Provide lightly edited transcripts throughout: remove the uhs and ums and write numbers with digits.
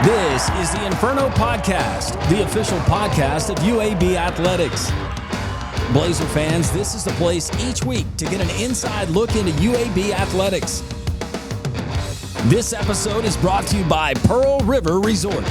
This is the Inferno Podcast, the official podcast of UAB Athletics. Blazer fans, this is the place each week to get an inside look into UAB Athletics. This episode is brought to you by Pearl River Resort.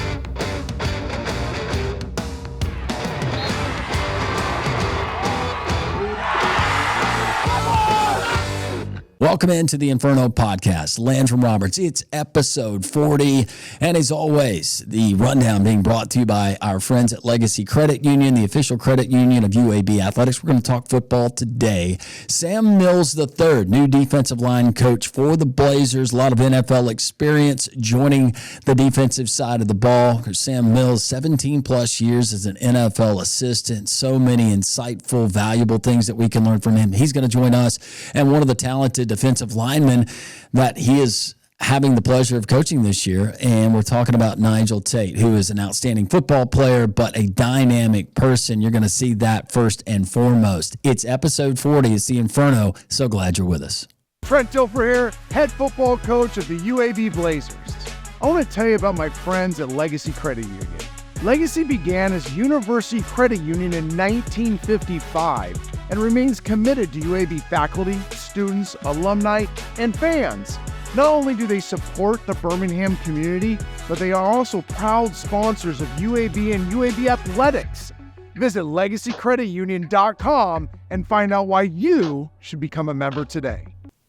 Welcome into the Inferno Podcast. Landrum Roberts. It's episode 40. And as always, the rundown being brought to you by our friends at Legacy Credit Union, the official credit union of UAB Athletics. We're going to talk football today. Sam Mills III, new defensive line coach for the Blazers. A lot of NFL experience joining the defensive side of the ball. Sam Mills, 17 plus years as an NFL assistant. So many insightful, valuable things that we can learn from him. He's going to join us. And one of the talented defensive linemen that he is having the pleasure of coaching this year. And we're talking about Nigel Tate, who is an outstanding football player, but a dynamic person. You're going to see that first and foremost. It's episode 40. It's the Inferno. So glad you're with us. Trent Dilfer here, head football coach of the UAB Blazers. I want to tell you about my friends at Legacy Credit Union. Legacy began as University Credit Union in 1955 and remains committed to UAB faculty, students, alumni, and fans. Not only do they support the Birmingham community, but they are also proud sponsors of UAB and UAB Athletics. Visit LegacyCreditUnion.com and find out why you should become a member today.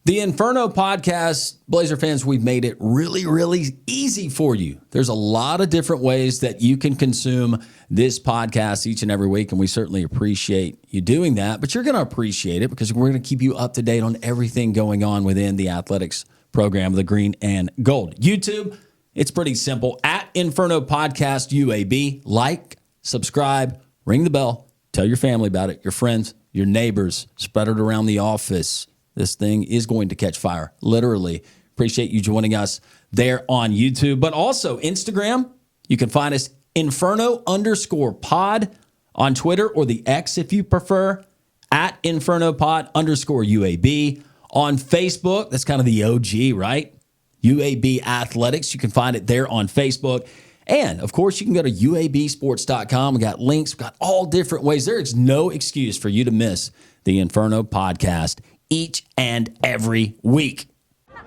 The Inferno Podcast, Blazer fans, we've made it really, really easy for you. There's a lot of different ways that you can consume this podcast each and every week, and we certainly appreciate you doing that. But you're going to appreciate it because we're going to keep you up to date on everything going on within the athletics program, the green and gold. YouTube, it's pretty simple. At Inferno Podcast UAB, like, subscribe, ring the bell, tell your family about it, your friends, your neighbors, spread it around the office. This thing is going to catch fire, literally. Appreciate you joining us there on YouTube, but also Instagram. You can find us Inferno_pod on Twitter, or the X if you prefer, at InfernoPod_UAB. On Facebook, that's kind of the OG, right? UAB Athletics. You can find it there on Facebook. And, of course, you can go to UABsports.com. We got links. We got all different ways. There is no excuse for you to miss the Inferno Podcast each and every week.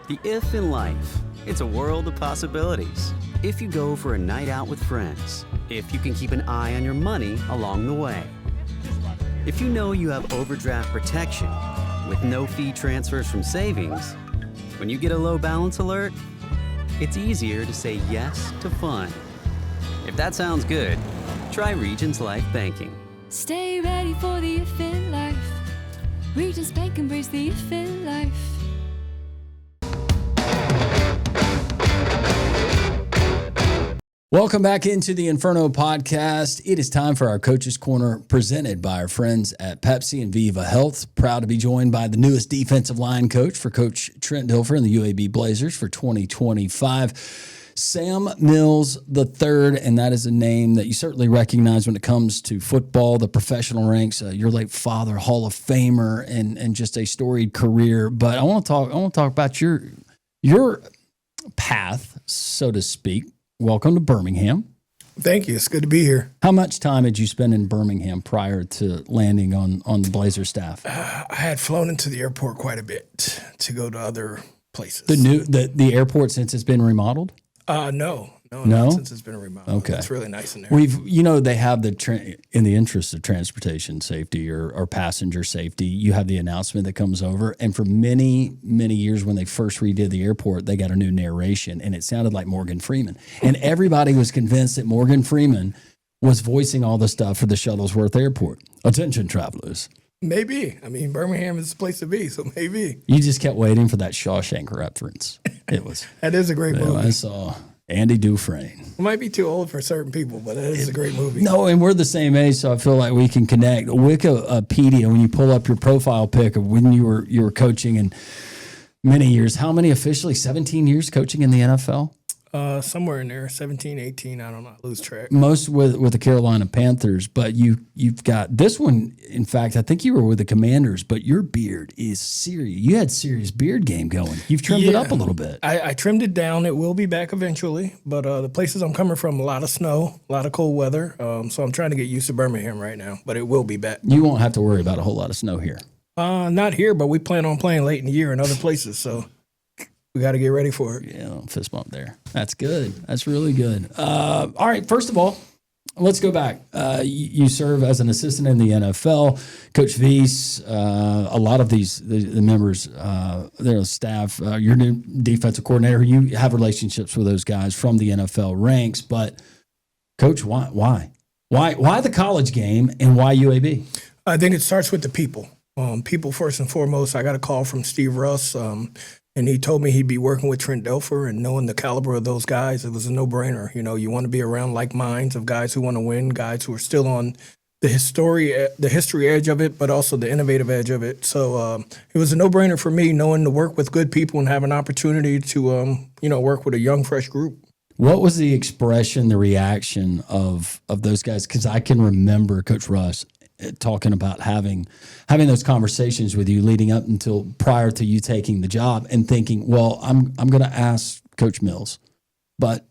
The if in life, it's a world of possibilities. If you go for a night out with friends, if you can keep an eye on your money along the way, if you know you have overdraft protection with no fee transfers from savings, when you get a low balance alert, it's easier to say yes to fun. If that sounds good, try Regions Life Banking. Stay ready for the if in life. Regions Bank, embrace the if in life. Welcome back into the Inferno Podcast. It is time for our Coach's Corner presented by our friends at Pepsi and Viva Health. Proud to be joined by the newest defensive line coach for Coach Trent Dilfer and the UAB Blazers for 2025. Sam Mills III, and that is a name that you certainly recognize when it comes to football, the professional ranks. Your late father, Hall of Famer, and just a storied career. But I want to talk about your path, so to speak. Welcome to Birmingham. Thank you. It's good to be here. How much time did you spend in Birmingham prior to landing on the Blazer staff? I had flown into the airport quite a bit to go to other places. The airport since it's been remodeled? No, not since it's been remodeled. Okay. It's really nice in there. They have in the interest of transportation safety or passenger safety, you have the announcement that comes over. And for many, many years when they first redid the airport, they got a new narration and it sounded like Morgan Freeman. And everybody was convinced that Morgan Freeman was voicing all the stuff for the Shuttlesworth Airport. Attention, travelers. Maybe. I mean, Birmingham is the place to be, so maybe. You just kept waiting for that Shawshank reference. It was. That is a great movie. I saw Andy Dufresne. It might be too old for certain people, but it is a great movie. No, and we're the same age, so I feel like we can connect. Wikipedia, when you pull up your profile pic of when you were coaching in many years, how many officially? 17 years coaching in the NFL? Somewhere in there, 17, 18, I don't know, I lose track. Most with the Carolina Panthers, but you've got this one. In fact, I think you were with the Commanders, but your beard is serious. You had serious beard game going. You've trimmed it up a little bit. I trimmed it down. It will be back eventually, but the places I'm coming from, a lot of snow, a lot of cold weather, so I'm trying to get used to Birmingham right now, but it will be back. You won't have to worry about a whole lot of snow here. Not here, but we plan on playing late in the year in other places, so we got to get ready for it. Yeah, fist bump there. That's good. That's really good. All right, first of all, let's go back. You serve as an assistant in the NFL. Coach Weiss, a lot of the members, their staff, your new defensive coordinator, you have relationships with those guys from the NFL ranks. But, Coach, why? Why the college game and why UAB? I think it starts with the people. People first and foremost. I got a call from Steve Russ, and he told me he'd be working with Trent Dilfer, and knowing the caliber of those guys, it was a no-brainer. You know, you want to be around like minds of guys who want to win, guys who are still on the history edge of it, but also the innovative edge of it. So it was a no-brainer for me, knowing to work with good people and have an opportunity to, work with a young, fresh group. What was the expression, the reaction of those guys? Because I can remember Coach Russ talking about having those conversations with you leading up until prior to you taking the job and thinking, well, I'm going to ask Coach Mills, but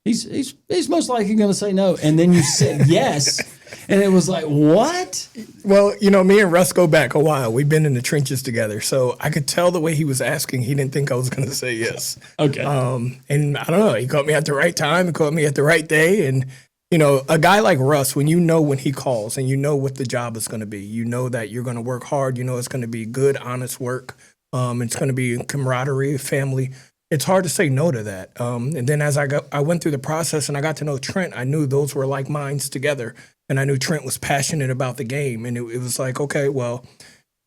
he's most likely going to say no. And then you said yes. And it was like, what? Well, me and Russ go back a while. We've been in the trenches together. So I could tell the way he was asking, he didn't think I was going to say yes. Okay. And I don't know, he caught me at the right time, he caught me at the right day. And a guy like Russ, when when he calls and you know what the job is going to be, you know that you're going to work hard, it's going to be good, honest work, it's going to be camaraderie, family. It's hard to say no to that. And then as I went through the process and I got to know Trent, I knew those were like minds together. And I knew Trent was passionate about the game. And it was like, okay, well,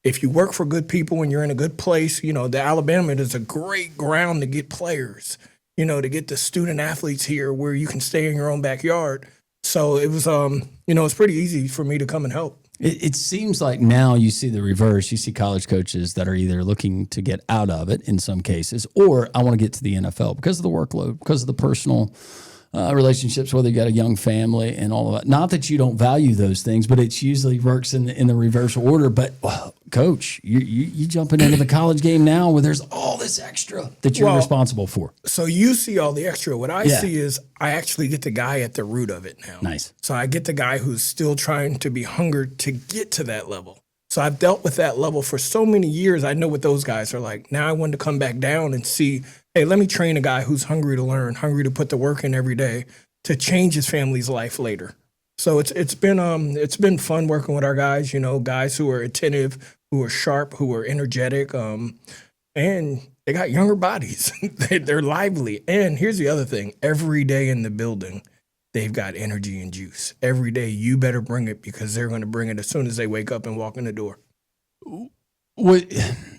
if you work for good people and you're in a good place, the Alabama is a great ground to get players, to get the student athletes here where you can stay in your own backyard. So it was, it's pretty easy for me to come and help. It seems like now you see the reverse. You see college coaches that are either looking to get out of it in some cases, or I want to get to the NFL because of the workload, because of the personal relationships, whether you got a young family and all of that. Not that you don't value those things, but it usually works in the reverse order. But Coach, you jumping into the college game now where there's all this extra that you're responsible for. So you see all the extra. What I see is I actually get the guy at the root of it now. Nice. So I get the guy who's still trying to be hungered to get to that level. So I've dealt with that level for so many years. I know what those guys are like. Now I want to come back down and see, hey, let me train a guy who's hungry to learn, hungry to put the work in every day to change his family's life later. So it's been fun working with our guys, guys who are attentive, who are sharp, who are energetic, and they got younger bodies. They're lively. And here's the other thing. Every day in the building, they've got energy and juice. Every day, you better bring it because they're going to bring it as soon as they wake up and walk in the door.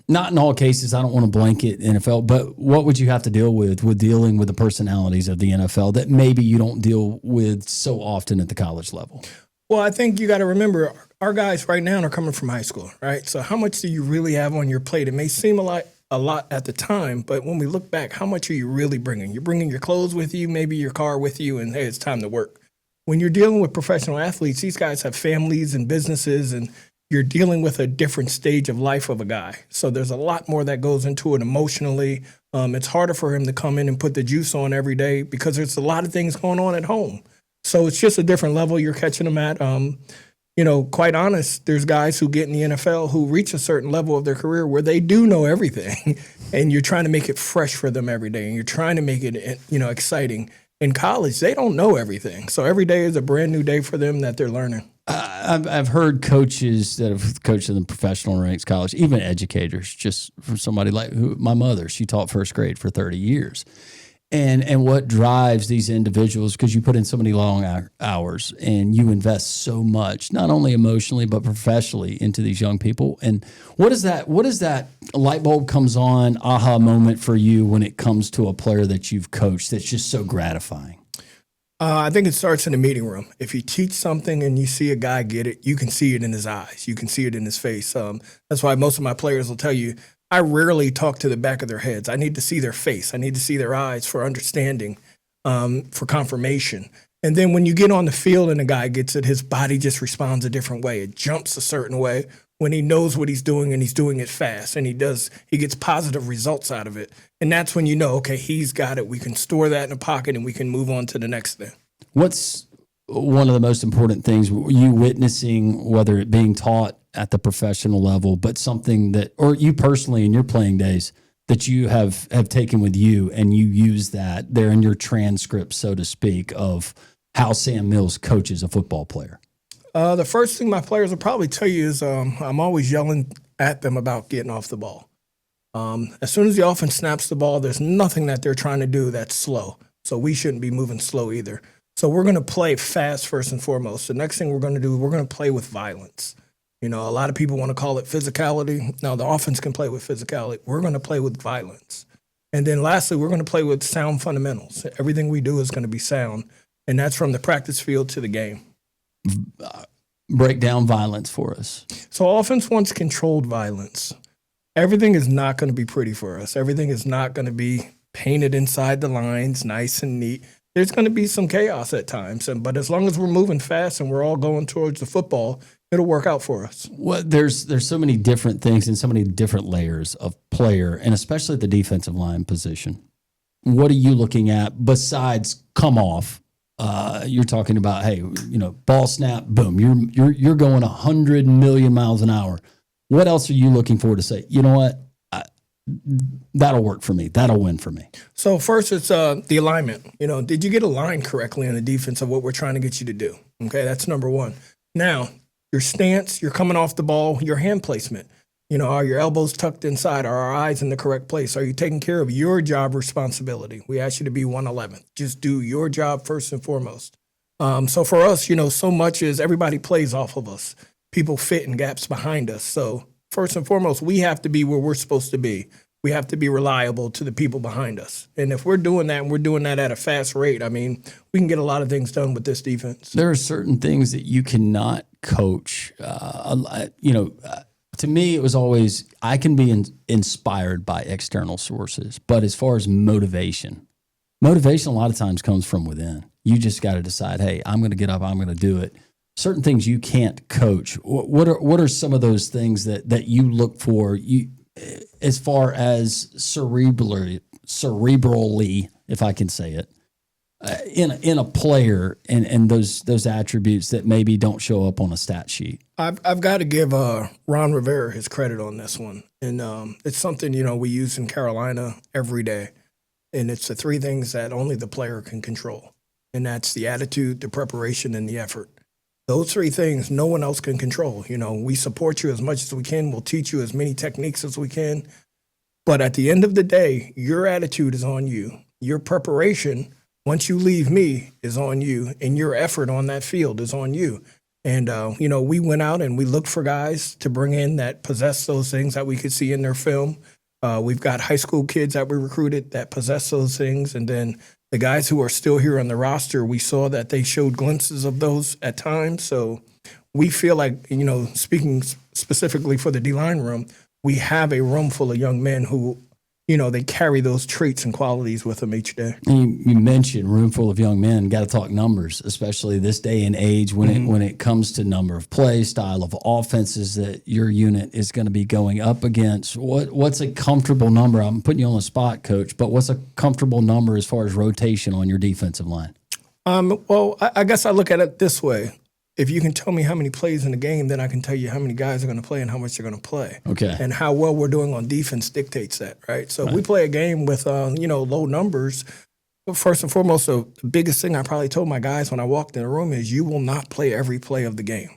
Not in all cases. I don't want to blanket NFL, but what would you have to deal with dealing with the personalities of the NFL that maybe you don't deal with so often at the college level? Well, I think you got to remember our guys right now are coming from high school, right? So how much do you really have on your plate? It may seem a lot at the time, but when we look back, how much are you really bringing? You're bringing your clothes with you, maybe your car with you, and hey, it's time to work. When you're dealing with professional athletes, these guys have families and businesses, and you're dealing with a different stage of life of a guy. So there's a lot more that goes into it emotionally. It's harder for him to come in and put the juice on every day because there's a lot of things going on at home. So it's just a different level you're catching them at. Quite honest, there's guys who get in the NFL who reach a certain level of their career where they do know everything, and you're trying to make it fresh for them every day, and you're trying to make it, exciting. In college, they don't know everything. So every day is a brand new day for them that they're learning. I've heard coaches that have coached in the professional ranks, college, even educators, just from somebody like my mother. She taught first grade for 30 years. And what drives these individuals, because you put in so many long hours and you invest so much, not only emotionally, but professionally into these young people. And what is that light bulb comes on, aha moment for you when it comes to a player that you've coached that's just so gratifying? I think it starts in the meeting room. If you teach something and you see a guy get it, you can see it in his eyes. You can see it in his face. That's why most of my players will tell you, I rarely talk to the back of their heads. I need to see their face. I need to see their eyes for understanding. for confirmation. And then when you get on the field and the guy gets it, his body just responds a different way. It jumps a certain way when he knows what he's doing and he's doing it fast, and he gets positive results out of it. And that's when you know, okay, he's got it. We can store that in a pocket and we can move on to the next thing. What's one of the most important things you witnessing, whether it being taught at the professional level, but something that, or you personally in your playing days, that you have taken with you and you use that there in your transcript, so to speak, of how Sam Mills coaches a football player? The first thing my players will probably tell you is I'm always yelling at them about getting off the ball. As soon as the offense snaps the ball, there's nothing that they're trying to do that's slow. So we shouldn't be moving slow either. So we're going to play fast first and foremost. The next thing we're going to do, we're going to play with violence. You know, a lot of people want to call it physicality. No, the offense can play with physicality. We're going to play with violence. And then lastly, we're going to play with sound fundamentals. Everything we do is going to be sound, and that's from the practice field to the game. Break down violence for us. So offense wants controlled violence. Everything is not going to be pretty for us. Everything is not going to be painted inside the lines, nice and neat. There's going to be some chaos at times, but as long as we're moving fast and we're all going towards the football, it'll work out for us. Well, there's so many different things and so many different layers of player, and especially at the defensive line position. What are you looking at besides come off? You're talking about, hey, you know, ball snap, boom, you're going 100 million miles an hour. What else are you looking for to say, you know what, that'll work for me, that'll win for me? So first, it's the alignment. You know, did you get aligned correctly in the defense of what we're trying to get you to do? Okay, that's number one. Now, your stance, you're coming off the ball, your hand placement. You know, are your elbows tucked inside? Are our eyes in the correct place? Are you taking care of your job responsibility? We ask you to be 111th. Just do your job first and foremost. So for us, you know, so much as everybody plays off of us. People fit in gaps behind us. So first and foremost, we have to be where we're supposed to be. We have to be reliable to the people behind us. And if we're doing that and we're doing that at a fast rate, I mean, we can get a lot of things done with this defense. There are certain things that you cannot coach. To me, it was always, I can be inspired by external sources. But as far as motivation a lot of times comes from within. You just got to decide, hey, I'm going to get up, I'm going to do it. Certain things you can't coach. What are some of those things that you look for, as far as cerebrally, if I can say it, in a player, and those attributes that maybe don't show up on a stat sheet? I've got to give Ron Rivera his credit on this one, and it's something, you know, we use in Carolina every day, and it's the three things that only the player can control, and that's the attitude, the preparation, and the effort. Those three things no one else can control. You know, we support you as much as we can. We'll teach you as many techniques as we can. But at the end of the day, your attitude is on you. Your preparation, once you leave me, is on you. And your effort on that field is on you. And, we went out and we looked for guys to bring in that possess those things that we could see in their film. We've got high school kids that we recruited that possess those things. And then the guys who are still here on the roster, we saw that they showed glimpses of those at times. So we feel like, you know, speaking specifically for the D-line room, we have a room full of young men who, you know, they carry those traits and qualities with them each day. You mentioned room full of young men. Got to talk numbers, especially this day and age when it comes to number of plays, style of offenses that your unit is going to be going up against. What's a comfortable number? I'm putting you on the spot, Coach, but what's a comfortable number as far as rotation on your defensive line? Well, I guess I look at it this way. If you can tell me how many plays in the game, then I can tell you how many guys are going to play and how much they're going to play. Okay. And how well we're doing on defense dictates that, right? So if we play a game with, low numbers, first and foremost, the biggest thing I probably told my guys when I walked in the room is you will not play every play of the game.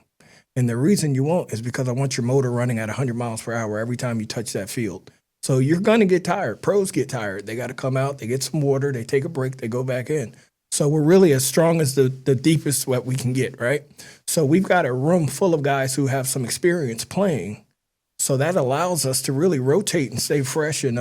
And the reason you won't is because I want your motor running at 100 miles per hour every time you touch that field. So you're going to get tired. Pros get tired. They got to come out, they get some water, they take a break, they go back in. So we're really as strong as the deepest what we can get, right? So we've got a room full of guys who have some experience playing. So that allows us to really rotate and stay fresh and,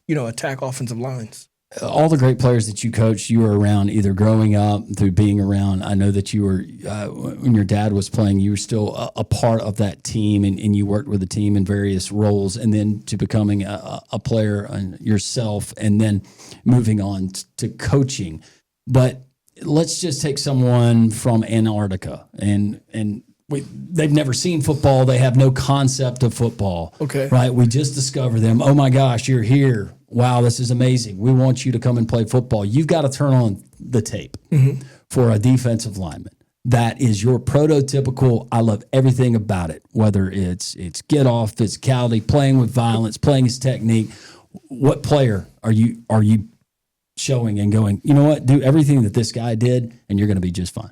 attack offensive lines. All the great players that you coached, you were around either growing up through being around. I know that you were, when your dad was playing, you were still a part of that team and you worked with the team in various roles, and then to becoming a player yourself and then moving on to coaching. But let's just take someone from Antarctica, and they've never seen football. They have no concept of football. Okay. Right? We just discovered them. Oh, my gosh, you're here. Wow, this is amazing. We want you to come and play football. You've got to turn on the tape for a defensive lineman. That is your prototypical, I love everything about it, whether it's get off, physicality, playing with violence, playing his technique. What player are you showing and going, you know what, do everything that this guy did and you're going to be just fine?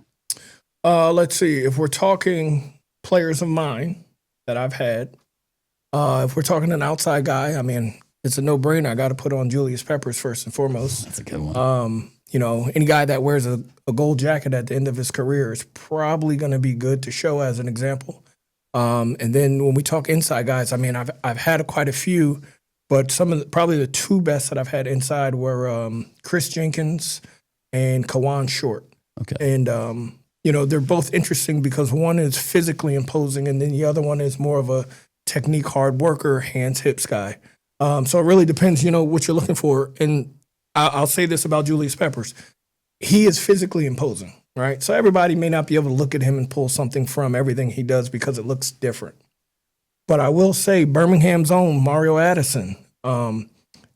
Let's see. If we're talking players of mine that I've had, if we're talking an outside guy, I mean, it's a no-brainer. I got to put on Julius Peppers first and foremost. That's a good one. You know, any guy that wears a gold jacket at the end of his career is probably going to be good to show as an example. And then when we talk inside guys, I mean, I've had quite a few, but probably the two best that I've had inside were Chris Jenkins and Kawan Short. Okay. And you know, they're both interesting because one is physically imposing, and then the other one is more of a technique, hard worker, hands, hips guy. So it really depends, you know, what you're looking for. And I'll say this about Julius Peppers. He is physically imposing, right? So everybody may not be able to look at him and pull something from everything he does because it looks different. But I will say Birmingham's own Mario Addison,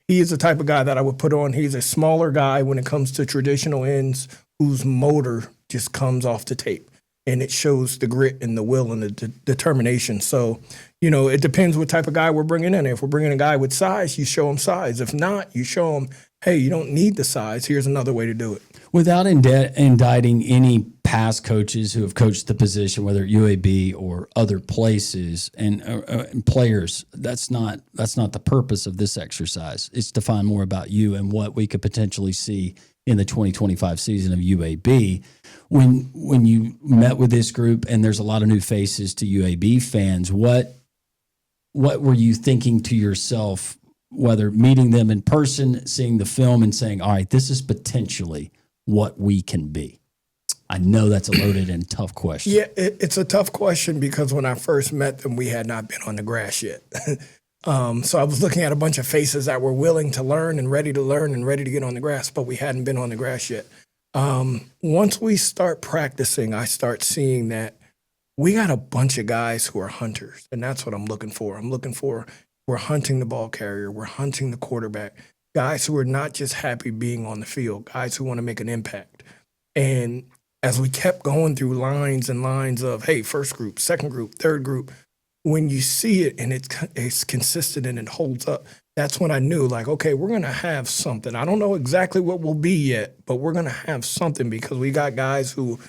he is the type of guy that I would put on. He's a smaller guy when it comes to traditional ends whose motor just comes off the tape. And it shows the grit and the will and the determination. So, you know, it depends what type of guy we're bringing in. If we're bringing a guy with size, you show him size. If not, you show him, hey, you don't need the size. Here's another way to do it. Without indicting any past coaches who have coached the position, whether at UAB or other places, and players, that's not the purpose of this exercise. It's to find more about you and what we could potentially see in the 2025 season of UAB. When you met with this group, and there's a lot of new faces to UAB fans, what were you thinking to yourself, whether meeting them in person, seeing the film, and saying, all right, this is potentially what we can be? I know that's a loaded and tough question. Yeah, it's a tough question because when I first met them, we had not been on the grass yet. So I was looking at a bunch of faces that were willing to learn and ready to get on the grass, but we hadn't been on the grass yet. Once we start practicing, I start seeing that we got a bunch of guys who are hunters, and that's what I'm looking for. We're hunting the ball carrier, we're hunting the quarterback, guys who are not just happy being on the field, guys who want to make an impact. And as we kept going through lines and lines of, hey, first group, second group, third group, when you see it and it's consistent and it holds up, that's when I knew, like, okay, we're going to have something. I don't know exactly what we'll be yet, but we're going to have something because we got guys who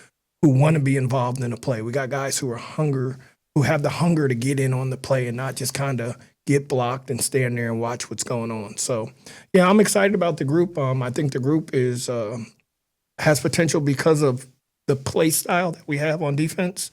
want to be involved in the play. We got guys who have the hunger to get in on the play and not just kind of get blocked and stand there and watch what's going on. So, yeah, I'm excited about the group. I think the group has potential because of the play style that we have on defense.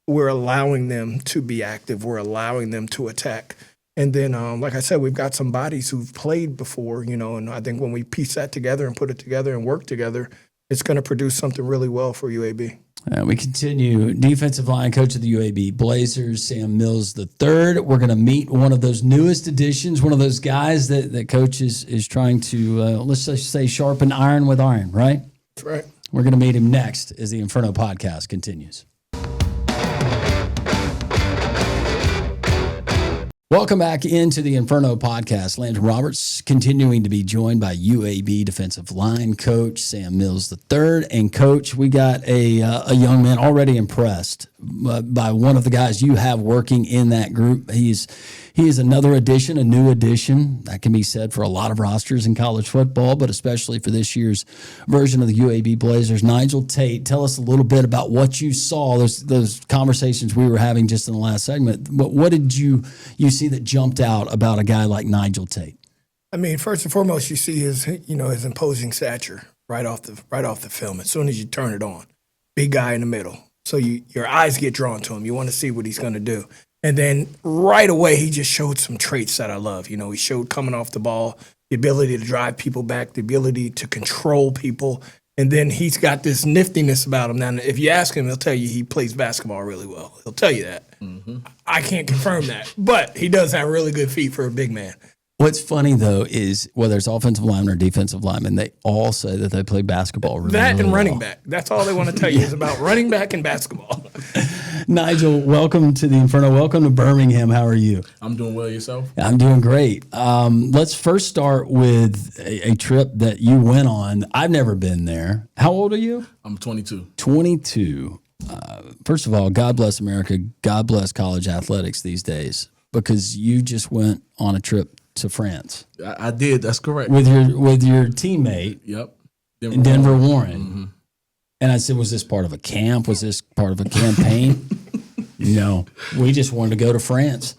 We're allowing them to be active. We're allowing them to attack. And then, like I said, we've got some bodies who've played before, you know, and I think when we piece that together and put it together and work together, it's going to produce something really well for UAB. We continue. Defensive line coach of the UAB Blazers, Sam Mills III. We're going to meet one of those newest additions, one of those guys that coach is trying to, let's just say, sharpen iron with iron, right? That's right. We're going to meet him next as the Inferno podcast continues. Welcome back into the Inferno podcast. Landrum Roberts continuing to be joined by UAB defensive line coach Sam Mills III. And coach, we got a young man already impressed by one of the guys you have working in that group. He is another addition, a new addition. That can be said for a lot of rosters in college football, but especially for this year's version of the UAB Blazers. Nigel Tate, tell us a little bit about what you saw, those conversations we were having just in the last segment. What did you see that jumped out about a guy like Nigel Tate? I mean, first and foremost, you see his imposing stature right off the film. As soon as you turn it on, big guy in the middle. So your eyes get drawn to him. You want to see what he's going to do. And then right away, he just showed some traits that I love. You know, he showed coming off the ball, the ability to drive people back, the ability to control people. And then he's got this niftiness about him. Now, if you ask him, he'll tell you he plays basketball really well. He'll tell you that. Mm-hmm. I can't confirm that. But he does have really good feet for a big man. What's funny, though, is whether it's offensive lineman or defensive lineman, they all say that they play basketball really, That really and running well. back. That's all they want to tell you is about running back and basketball. Nigel, welcome to the Inferno. Welcome to Birmingham. How are you? I'm doing well. Yourself? I'm doing great. Let's first start with a trip that you went on. I've never been there. How old are you? I'm 22. 22. First of all, God bless America. God bless college athletics these days, because you just went on a trip to France I did. That's correct. with your teammate, Yep. Denver Warren. And I said, was this part of a camp? Was this part of a campaign? No, we just wanted to go to France.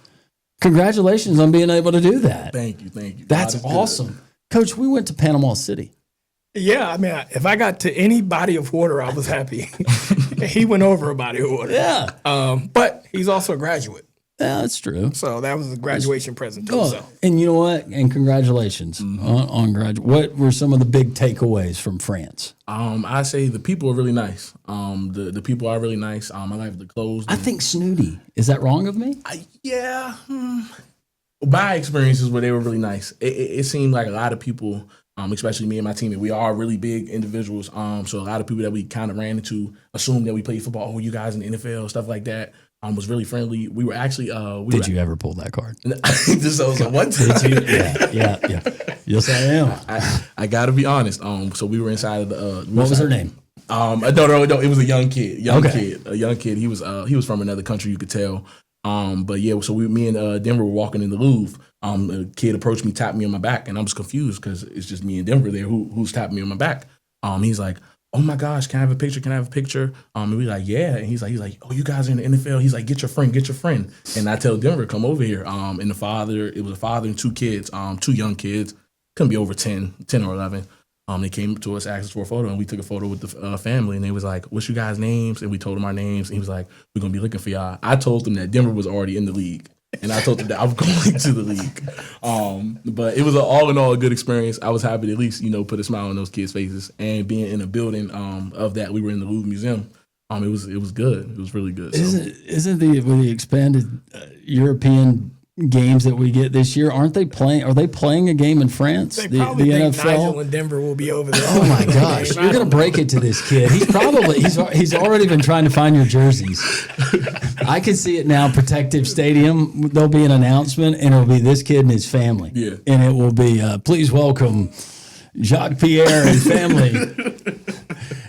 Congratulations on being able to do that. Thank you. Thank you. That's God is good. awesome. Coach, we went to Panama City. Yeah, I mean, if I got to any body of water, I was happy. He went over a body of water. Yeah. But he's also a graduate. Yeah, that's true. So that was a graduation present too. Oh, So. and you know what? And congratulations on graduate. What were some of the big takeaways from France? I say the people are really nice. The people are really nice. I like the clothes. I think snooty. Is that wrong of me? My experiences where they were really nice. It seemed like a lot of people, especially me and my teammate, we are really big individuals. So a lot of people that we kind of ran into assumed that we played football. Oh, you guys in the NFL, stuff like that. Was really friendly. We were actually. Did you ever pull that card? Just so one time. Did you? Yeah. Yes, I am. I got to be honest. So we were inside of the. What was her name? No. It was a young kid. A young kid. He was from another country. You could tell. But yeah. So me and Denver were walking in the Louvre. A kid approached me, tapped me on my back, and I was confused because it's just me and Denver there. Who's tapping me on my back? He's like, oh my gosh, can I have a picture? Can I have a picture? And we like, yeah. And he's like, oh, you guys are in the NFL. He's like, get your friend. And I tell Denver, come over here. And it was a father and two kids, two young kids, couldn't be over 10 or 11. They came to us, asked us for a photo, and we took a photo with the family. And they was like, what's you guys' names? And we told them our names. And he was like, we're going to be looking for y'all. I told them that Denver was already in the league. And I told them that I was going to the league. But it was all in all a good experience. I was happy to at least, put a smile on those kids' faces. And being in a building of that, we were in the Louvre Museum. It was good. It was really good. Isn't the expanded European games that we get this year? Are they playing a game in France? They the probably think NFL. Nigel and Denver will be over there. Oh my gosh! You're gonna break it to this kid. He's already been trying to find your jerseys. I can see it now. Protective Stadium. There'll be an announcement, and it'll be this kid and his family. Yeah. And it will be please welcome Jacques Pierre and family.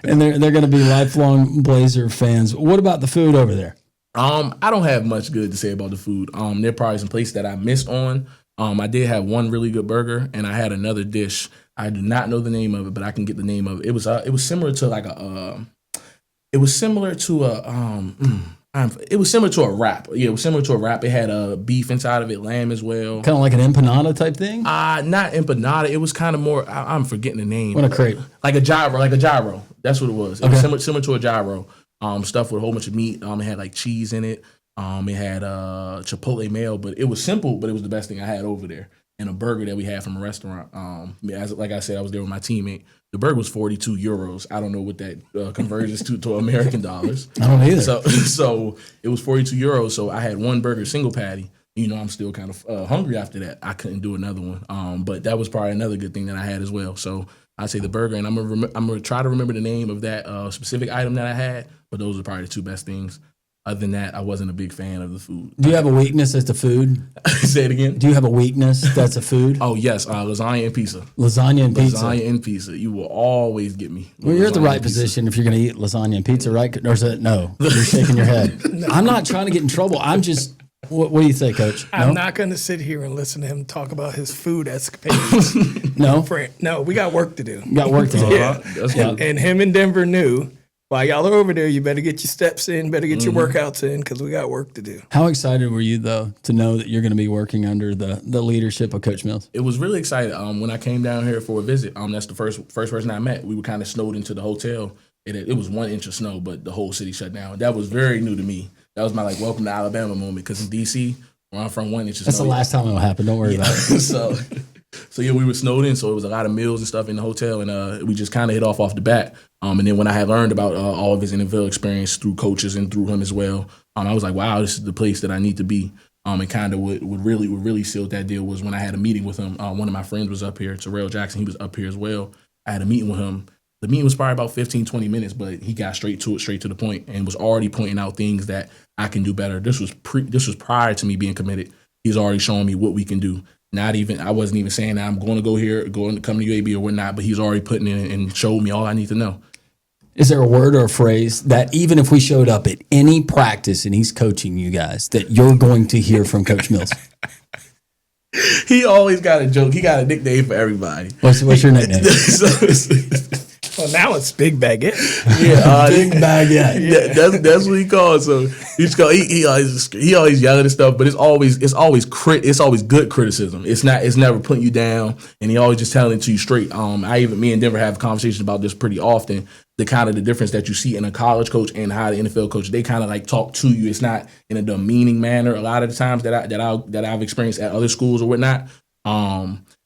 And they're going to be lifelong Blazer fans. What about the food over there? I don't have much good to say about the food. There are probably some places that I missed on. I did have one really good burger, and I had another dish. I do not know the name of it, but I can get the name of it. It was similar to it was similar to a wrap. Yeah, it was similar to a wrap. It had beef inside of it, lamb as well. Kind of like an empanada type thing? Not empanada. It was kind of more. I'm forgetting the name. What a crepe. Like a gyro. That's what it was. It Okay. was similar to a gyro. Stuff with a whole bunch of meat. It had like cheese in it. It had chipotle mayo, but it was simple, but it was the best thing I had over there. And a burger that we had from a restaurant. Like I said, I was there with my teammate. The burger was 42 euros. I don't know what that converges to American dollars. I don't either. So it was 42 euros. So I had one burger, single patty. I'm still kind of hungry after that. I couldn't do another one. But that was probably another good thing that I had as well. So I say the burger, and I'm gonna try to remember the name of that specific item that I had. But those are probably the two best things. Other than that, I wasn't a big fan of the food. Do you have a weakness as to food? Say it again. Do you have a weakness that's a food? Oh yes, lasagna and pizza. Lasagna and pizza. Lasagna and pizza. You will always get me. Well, you're at the Lasagna right and pizza. position if you're going to eat lasagna and pizza, right? Or is it no? You're shaking your head. I'm not trying to get in trouble. I'm just. What do you think, Coach? I'm not going to sit here and listen to him talk about his food escapades. No. No, we got work to do. Got work to do. Yeah. That's good. And him and Denver knew, while y'all are over there, you better get your steps in, better get your workouts in, because we got work to do. How excited were you though to know that you're going to be working under the leadership of Coach Mills? It was really exciting. When I came down here for a visit, that's the first person I met. We were kind of snowed into the hotel. It was 1 inch of snow, but the whole city shut down. That was very new to me. That was my welcome to Alabama moment, because in D.C., where I'm from, 1 inch of That's snow. the last time it'll happen. Don't worry about it. So yeah, we were snowed in, so it was a lot of meals and stuff in the hotel, and we just kind of hit off the bat. And then when I had learned about all of his NFL experience through coaches and through him as well, I was like, wow, this is the place that I need to be. And kind of what really sealed that deal was when I had a meeting with him. One of my friends was up here, Terrell Jackson. He was up here as well. I had a meeting with him. The meeting was probably about 15, 20 minutes, but he got straight to the point, and was already pointing out things that I can do better. This was prior to me being committed. He's already showing me what we can do. I wasn't even saying that I'm going to go here, going to come to UAB or whatnot, but he's already putting in and showed me all I need to know. Is there a word or a phrase that even if we showed up at any practice and he's coaching you guys, that you're going to hear from Coach Mills? He always got a joke. He got a nickname for everybody. What's your nickname? Well, now it's Big Baguette. Yeah, Big Baguette. That's what he calls. So he always yelling and stuff, but it's always good criticism. It's never putting you down, and he always just telling it to you straight. Me and Denver have conversations about this pretty often. The difference that you see in a college coach and how the NFL coach, they kind of like talk to you. It's not in a demeaning manner a lot of the times that I've experienced at other schools or whatnot.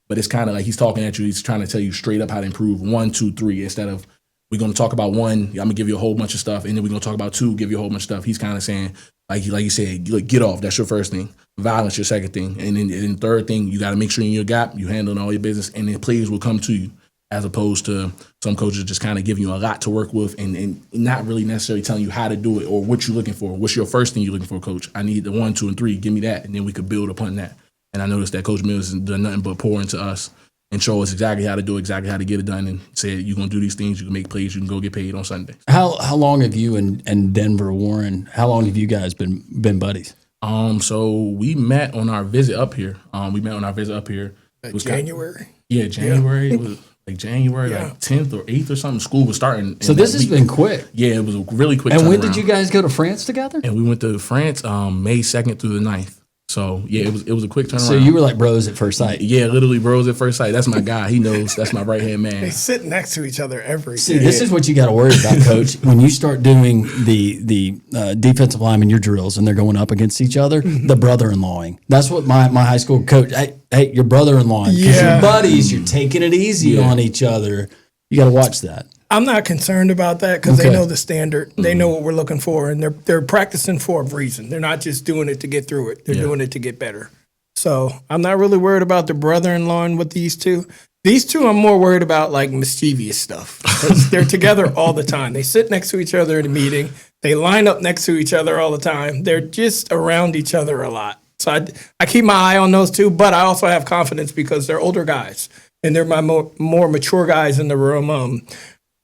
But it's kind of like he's talking at you. He's trying to tell you straight up how to improve 1, 2, 3 instead of we're going to talk about 1. I'm going to give you a whole bunch of stuff, and then we're going to talk about 2, give you a whole bunch of stuff. He's kind of saying, like you said, get off. That's your first thing. Violence, your second thing. And then third thing, you got to make sure in your gap, you handling all your business, and then plays will come to you, as opposed to some coaches just kind of giving you a lot to work with and not really necessarily telling you how to do it or what you're looking for. What's your first thing you're looking for, coach? I need the 1, 2, and 3. Give me that, and then we could build upon that. And I noticed that Coach Mills has done nothing but pour into us and show us exactly how to do it, exactly how to get it done, and say you're going to do these things, you can make plays, you can go get paid on Sunday. How long have you and Denver Warren, how long have you guys been buddies? So we met on our visit up here. It was January? January. It was like January, like 10th or 8th or something. School was starting. So this has been quick. Yeah, it was a really quick And when did turnaround. you guys go to France together? And we went to France May 2nd through the 9th. So, yeah, it was a quick turnaround. So you were like bros at first sight. Yeah, literally bros at first sight. That's my guy. He knows. That's my right-hand man. They sit next to each other every See, day. this is what you got to worry about, Coach. When you start doing the defensive lineman, your drills, and they're going up against each other, the brother-in-lawing. That's what my high school coach, hey, your brother-in-law. Because your buddies, you're taking it easy on each other. You got to watch that. I'm not concerned about that because they know the standard. They know what we're looking for, and they're practicing for a reason. They're not just doing it to get through it. They're doing it to get better. So I'm not really worried about the brother-in-law and with these two. These two, I'm more worried about like mischievous stuff because they're together all the time. They sit next to each other at a meeting. They line up next to each other all the time. They're just around each other a lot. So I keep my eye on those two, but I also have confidence because they're older guys and they're my more mature guys in the room.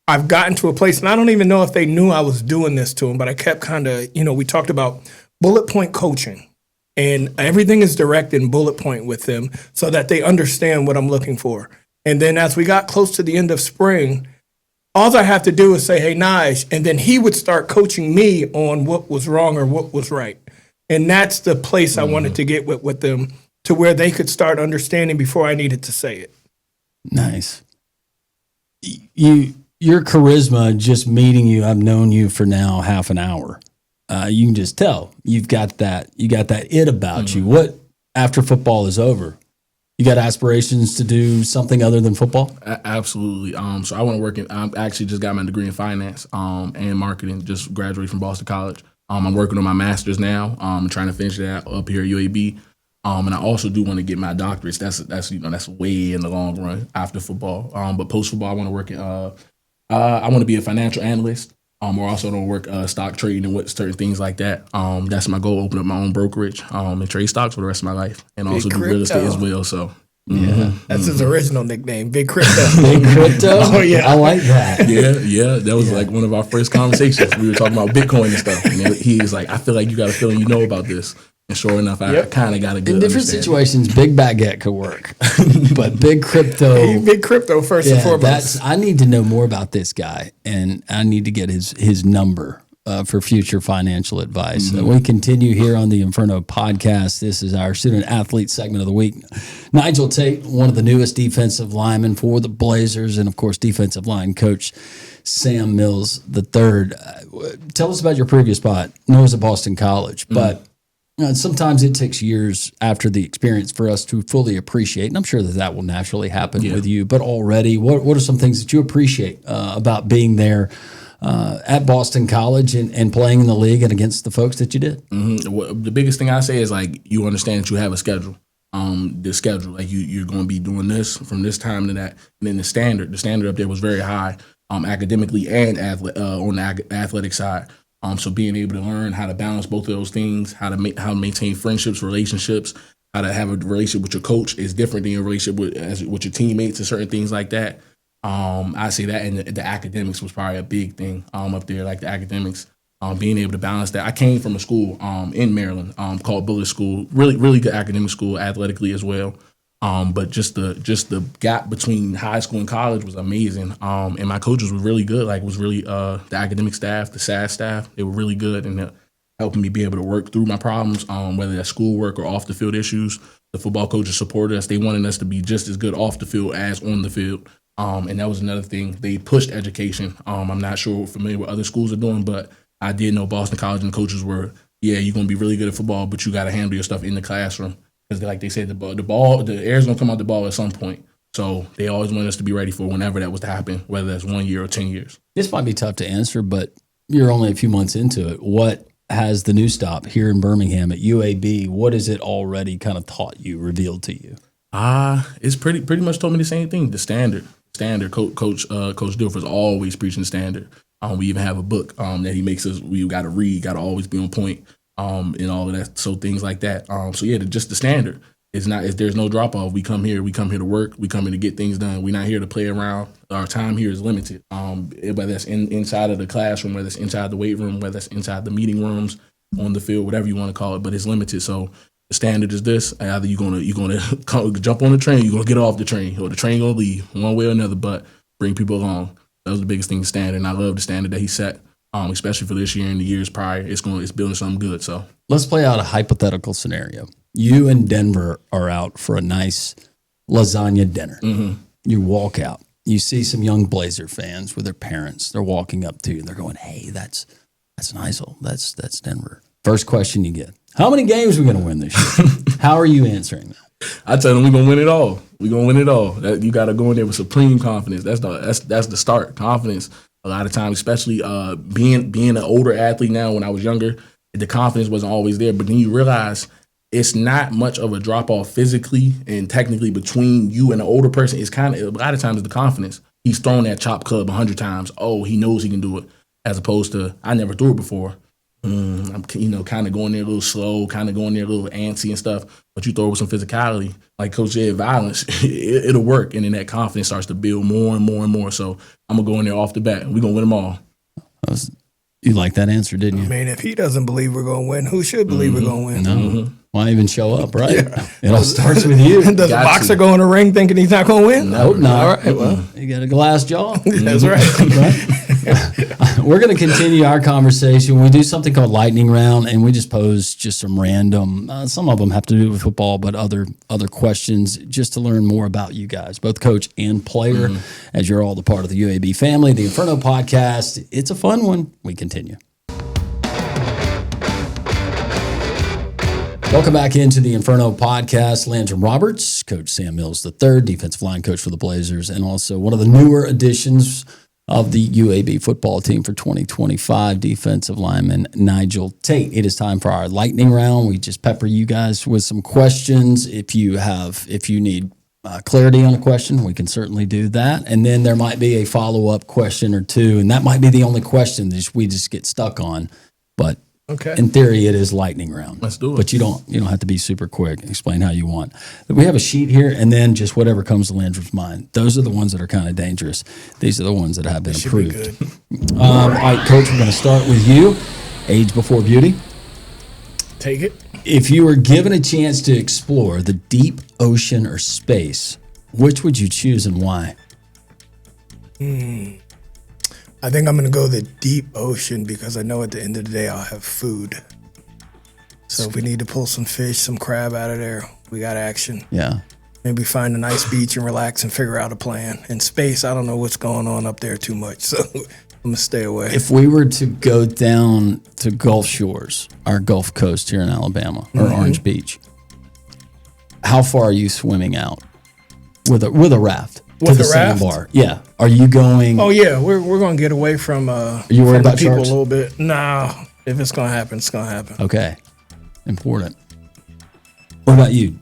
I've gotten to a place, and I don't even know if they knew I was doing this to them, but I kept kind of, we talked about bullet point coaching. And everything is direct and bullet point with them so that they understand what I'm looking for. And then as we got close to the end of spring, all I have to do is say, hey, Nige, and then he would start coaching me on what was wrong or what was right. And that's the place I wanted to get with them to where they could start understanding before I needed to say it. Nice. Your charisma, just meeting you, I've known you for now half an hour. You can just tell you've got that. You got that it about you. What after football is over? You got aspirations to do something other than football? Absolutely. So I want to work in. I actually just got my degree in finance and marketing. Just graduated from Boston College. I'm working on my master's now. I'm trying to finish that up here at UAB. And I also do want to get my doctorates. That's way in the long run after football. But post football, I want to work in. I want to be a financial analyst. Or also to work stock trading and what certain things like that. That's my goal. Open up my own brokerage and trade stocks for the rest of my life, and also do real estate as well. So that's his original nickname, Big Crypto. Big Crypto. Oh yeah, I like that. Yeah. That was like one of our first conversations. We were talking about Bitcoin and stuff, and he was like, "I feel like you got a feeling you know about this." And sure enough, I kind of got a good. In different situations, Big Baguette could work, but Big Crypto. Big Crypto first and foremost. I need to know more about this guy, and I need to get his number for future financial advice. We continue here on the Inferno podcast. This is our student athlete segment of the week. Nigel Tate, one of the newest defensive linemen for the Blazers, and of course, defensive line coach Sam Mills III. Tell us about your previous spot. I know it was at Boston College, but sometimes it takes years after the experience for us to fully appreciate, and I'm sure that will naturally happen with you. But already, what are some things that you appreciate about being there at Boston College and playing in the league and against the folks that you did? Well, the biggest thing I say is like you understand that you have a schedule. The schedule, like you're going to be doing this from this time to that, and then the standard up there was very high, academically and on the athletic side. So being able to learn how to balance both of those things, how to maintain friendships, relationships, how to have a relationship with your coach is different than your relationship with your teammates and certain things like that. I say that, and the academics was probably a big thing up there, like the academics. Being able to balance that. I came from a school in Maryland called Bullitt School, really good academic school, athletically as well. But just the gap between high school and college was amazing. And my coaches were really good. Like, was really the academic staff, the SAS staff, they were really good in helping me be able to work through my problems, whether that's schoolwork or off the field issues. The football coaches supported us. They wanted us to be just as good off the field as on the field. And that was another thing. They pushed education. I'm not sure familiar with other schools are doing, but I did know Boston College and the coaches were, yeah, you're going to be really good at football, but you got to handle your stuff in the classroom. Because like they said, the air's going to come out the ball at some point. So they always want us to be ready for whenever that was to happen, whether that's 1 year or 10 years. This might be tough to answer, but you're only a few months into it. What has the new stop here in Birmingham at UAB, what has it already kind of taught you, revealed to you? It's pretty much told me the same thing, the standard. Coach Dilfer's always preaching the standard. We even have a book that he makes us, we got to read, got to always be on point, and all of that. So things like that. So yeah, just the standard. There's no drop off. We come here to work. We come here to get things done. We're not here to play around. Our time here is limited. Whether that's inside of the classroom, whether it's inside the weight room, whether it's inside the meeting rooms, on the field, whatever you want to call it, but it's limited. So the standard is this: either you're gonna jump on the train, you're gonna get off the train, or the train gonna leave one way or another. But bring people along. That was the biggest thing, the standard, and I love the standard that he set, especially for this year and the years prior. It's building something good. So let's play out a hypothetical scenario. You and Denver are out for a nice lasagna dinner. Mm-hmm. You walk out. You see some young Blazer fans with their parents. They're walking up to you. They're going, "Hey, that's Nigel. That's Denver." First question you get: how many games are we going to win this year? How are you answering that? I tell them we're gonna win it all. We're gonna win it all. You got to go in there with supreme confidence. That's the start. Confidence. A lot of times, especially being an older athlete now. When I was younger, the confidence wasn't always there. But then you realize it's not much of a drop off physically and technically between you and an older person. It's kind of a lot of times the confidence. He's thrown that chop club 100 times. Oh, he knows he can do it. As opposed to I never threw it before. I'm kind of going there a little slow, kind of going there a little antsy and stuff. But you throw it with some physicality, like Coach said, violence, it'll work. And then that confidence starts to build more and more and more. So I'm going to go in there off the bat. We're going to win them all. You like that answer, didn't you? I mean, if he doesn't believe we're going to win, who should believe we're going to win? No. Mm-hmm. Why even show up, right? Yeah. It all starts with you. Does a boxer go in the ring thinking he's not going to win? Nope, not. All right, well. You got a glass jaw. That's right. We're going to continue our conversation. We do something called lightning round, and we just pose just some random, some of them have to do with football, but other questions just to learn more about you guys, both coach and player, as you're all the part of the UAB family. The Inferno podcast, it's a fun one. We continue. Welcome back into the Inferno podcast. Landrum Roberts, Coach Sam Mills III, defensive line coach for the Blazers, and also one of the newer additions of the UAB football team for 2025, defensive lineman Nigel Tate. It is time for our lightning round. We just pepper you guys with some questions. If you need clarity on a question, we can certainly do that. And then there might be a follow-up question or two, and that might be the only question that we just get stuck on. But okay. In theory, it is lightning round. Let's do it. But you don't have to be super quick. Explain how you want. We have a sheet here, and then just whatever comes to Landrum's mind. Those are the ones that are kind of dangerous. These are the ones that have been approved. All right, Coach, we're going to start with you. Age before beauty. Take it. If you were given a chance to explore the deep ocean or space, which would you choose and why? I think I'm going to go the deep ocean because I know at the end of the day I'll have food. So if we need to pull some fish, some crab out of there, we got action. Yeah. Maybe find a nice beach and relax and figure out a plan. In space, I don't know what's going on up there too much, so I'm going to stay away. If we were to go down to Gulf Shores, our Gulf Coast here in Alabama, or Orange Beach, how far are you swimming out with a raft? With the the raft? sandbar. Yeah. Are you going? Oh yeah, we're gonna get away from. Are you worried from the about people sharks? a little bit? No, if it's gonna happen, it's gonna happen. Okay. Important. What about you?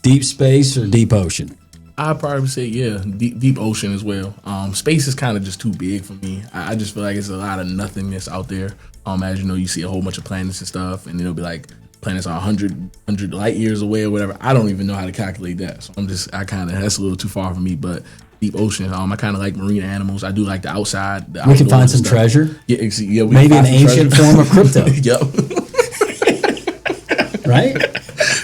Deep space or deep ocean? I'd probably say deep ocean as well. Space is kind of just too big for me. I just feel like it's a lot of nothingness out there. As you know, you see a whole bunch of planets and stuff, and it'll be like planets are 100 light years away or whatever. I don't even know how to calculate that, so that's a little too far for me. But deep ocean, I kind of like marine animals. I do like the outside. The We can find outdoors some and stuff. treasure. Yeah, we Maybe can an find some ancient treasure. form of crypto, Yep. right?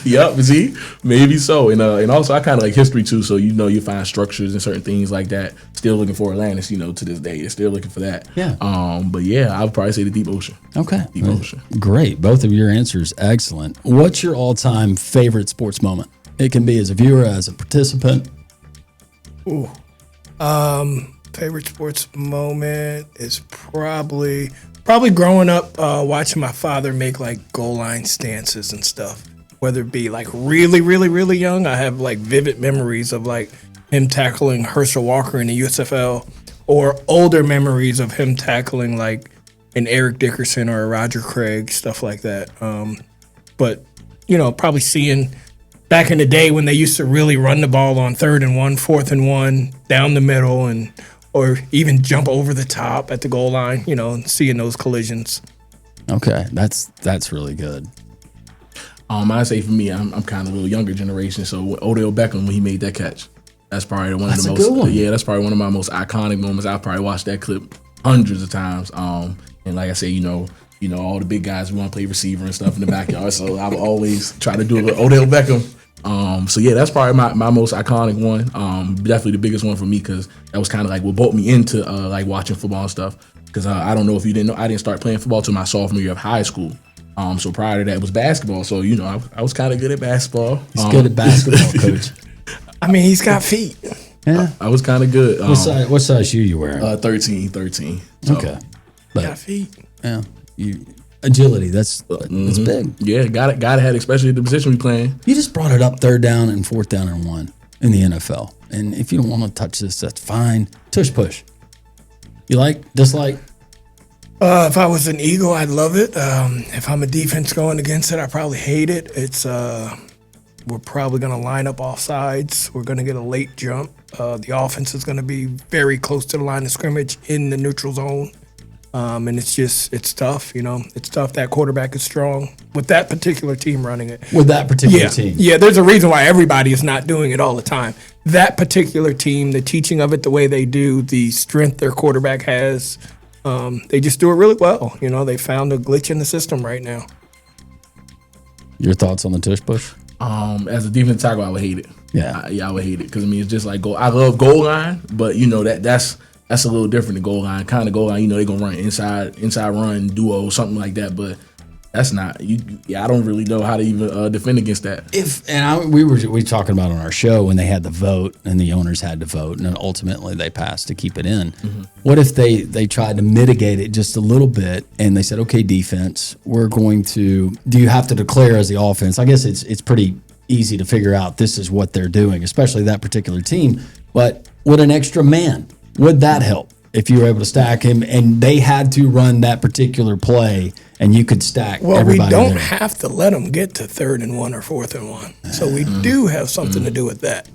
Yep, see, maybe so, and also I kind of like history too. So you find structures and certain things like that. Still looking for Atlantis, to this day. They're still looking for that. Yeah. But yeah, I would probably say the deep ocean. Okay. Deep ocean. Great. Both of your answers excellent. What's your all-time favorite sports moment? It can be as a viewer, as a participant. Ooh. Favorite sports moment is probably growing up watching my father make like goal line stances and stuff. Whether it be like really, really, really young, I have like vivid memories of like him tackling Herschel Walker in the USFL, or older memories of him tackling like an Eric Dickerson or a Roger Craig, stuff like that. But probably seeing back in the day when they used to really run the ball on 3rd and 1, 4th and 1, down the middle, or even jump over the top at the goal line, and seeing those collisions. Okay, that's really good. I say for me, I'm kind of a little younger generation. So Odell Beckham, when he made that catch, that's probably one of the most. Good one. Yeah, that's probably one of my most iconic moments. I've probably watched that clip hundreds of times. And like I say, all the big guys want to play receiver and stuff in the backyard. So I would always try to do it with Odell Beckham. So yeah, that's probably my most iconic one. Definitely the biggest one for me, because that was kind of like what brought me into like watching football and stuff. Because I don't know if you didn't know, I didn't start playing football till my sophomore year of high school. So prior to that, it was basketball. So I was kind of good at basketball. He's good at basketball, coach. I mean, he's got feet. Yeah. I was kind of good. What size shoe you wearing? 13. So, Okay. Got feet. Yeah. Agility. That's big. Yeah, got to have, especially at the position we playing. You just brought it up 3rd down and 4th down and 1 in the NFL. And if you don't want to touch this, that's fine. Tush push. You dislike? If I was an Eagle, I'd love it. If I'm a defense going against it, I probably hate it. It's we're probably going to line up off sides. We're going to get a late jump. The offense is going to be very close to the line of scrimmage in the neutral zone. And it's tough, It's tough. That quarterback is strong with that particular team running it. With that particular team? Yeah, there's a reason why everybody is not doing it all the time. That particular team, the teaching of it the way they do, the strength their quarterback has, they just do it really well. They found a glitch in the system right now. Your thoughts on the tush push? As a defensive tackle, I would hate it. Yeah. I would hate it, because it's just like I love goal line, but that's a little different than goal line. Kind of goal line, they're gonna run inside run duo, something like that. But that's not I don't really know how to even defend against that. We were talking about on our show when they had the vote and the owners had to vote, and then ultimately they passed to keep it in. Mm-hmm. What if they tried to mitigate it just a little bit and they said, okay, defense, we're going to. Do you have to declare as the offense? I guess it's pretty easy to figure out this is what they're doing, especially that particular team. But would an extra man, would that help if you were able to stack him and they had to run that particular play and you could stack everybody? Well, we don't there? have to let them get to 3rd and 1 or 4th and 1. So we do have something to do with that.